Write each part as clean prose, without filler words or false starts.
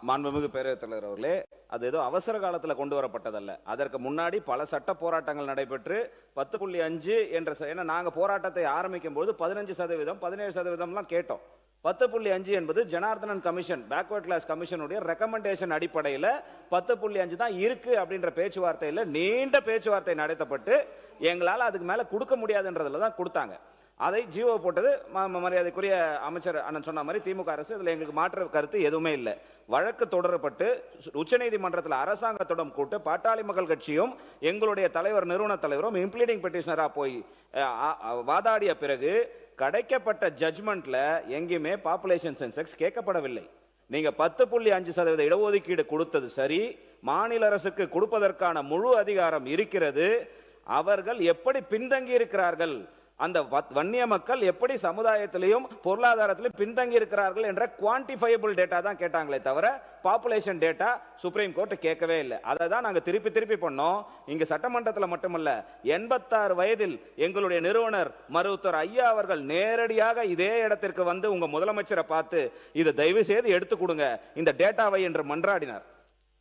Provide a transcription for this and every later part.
மாண்புமிகு பேரவைத் தலைவர் அவர்களே, அது ஏதோ அவசர காலத்தில் கொண்டு வரப்பட்டதல்ல. அதற்கு முன்னாடி பல சட்ட போராட்டங்கள் நடைபெற்று 10.5 என்ற ஏன்னா நாங்கள் போராட்டத்தை ஆரம்பிக்கும் போது 15%, 17%லாம் கேட்டோம். 10.5 என்பது ஜனார்தனன் கமிஷன், பேக்வர்ட் கிளாஸ் கமிஷனுடைய ரெக்கமெண்டேஷன் அடிப்படையில் 10.5 தான் இருக்கு அப்படின்ற பேச்சுவார்த்தையில் நீண்ட பேச்சுவார்த்தை நடத்தப்பட்டு எங்களால் அதுக்கு மேலே கொடுக்க முடியாதுன்றதுல தான் கொடுத்தாங்க. அதை ஜிஓ போட்டது மரியாதைக்குரிய அமைச்சர் அண்ணன் சொன்ன மாதிரி திமுக அரசு. இதில் எங்களுக்கு மாற்று கருத்து எதுவுமே இல்லை. வழக்கு தொடரப்பட்டு உச்சநீதிமன்றத்தில் அரசாங்கத்துடன் கூட்டு பாட்டாளி மக்கள் கட்சியும் எங்களுடைய தலைவர் நிறுவன தலைவரும் இம்ப்ளீடிங் பெட்டிஷனரா போய் வாதாடிய பிறகு கிடைக்கப்பட்ட ஜட்ஜ்மெண்ட்ல எங்கேயுமே பாப்புலேஷன் சென்சஸ் கேட்கப்படவில்லை. நீங்க 10.5% இடஒதுக்கீடு கொடுத்தது சரி, மாநில அரசுக்கு கொடுப்பதற்கான முழு அதிகாரம் இருக்கிறது. அவர்கள் எப்படி பின்தங்கி இருக்கிறார்கள், அந்த வன்னிய மக்கள் எப்படி சமுதாயத்திலையும் பொருளாதாரத்திலும் பின்தங்கி இருக்கிறார்கள் என்ற குவான்டிஃபையபிள் டேட்டா தான் கேட்டாங்களே தவிர பாப்புலேஷன் டேட்டா சுப்ரீம் கோர்ட் கேட்கவே இல்லை. அதை தான் நாங்கள் திருப்பி பண்ணோம். இங்கு சட்டமன்றத்தில் மட்டுமல்ல, 86 வயதில் எங்களுடைய நிறுவனர் மருத்துவர் ஐயா அவர்கள் நேரடியாக இதே இடத்திற்கு வந்து உங்க முதலமைச்சரை பார்த்து இதை தயவு செய்து எடுத்து கொடுங்க இந்த டேட்டாவை என்று மன்றாடினார்.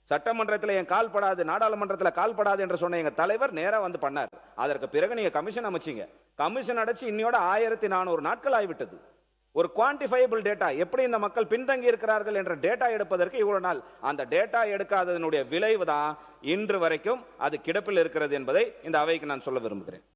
சட்டமன்றத்தில் என் கால் படாது, நாடாளுமன்றத்தில் கால் படாது என்று சொன்ன எங்க தலைவர் நேரா வந்து பண்ணார். அதற்கு பிறகு நீங்க கமிஷன் அமைச்சீங்க. கமிஷன் அடைச்சு இன்னையோட 1400 நாட்கள் ஆகிவிட்டது. ஒரு குவான்டிஃபையபிள் டேட்டா, எப்படி இந்த மக்கள் பின்தங்கி இருக்கிறார்கள் என்ற டேட்டா எடுப்பதற்கு இவ்வளவு நாள். அந்த டேட்டா எடுக்காததனுடைய விளைவு தான் இன்று வரைக்கும் அது கிடப்பில் இருக்கிறது என்பதை இந்த அவைக்கு நான் சொல்ல விரும்புகிறேன்.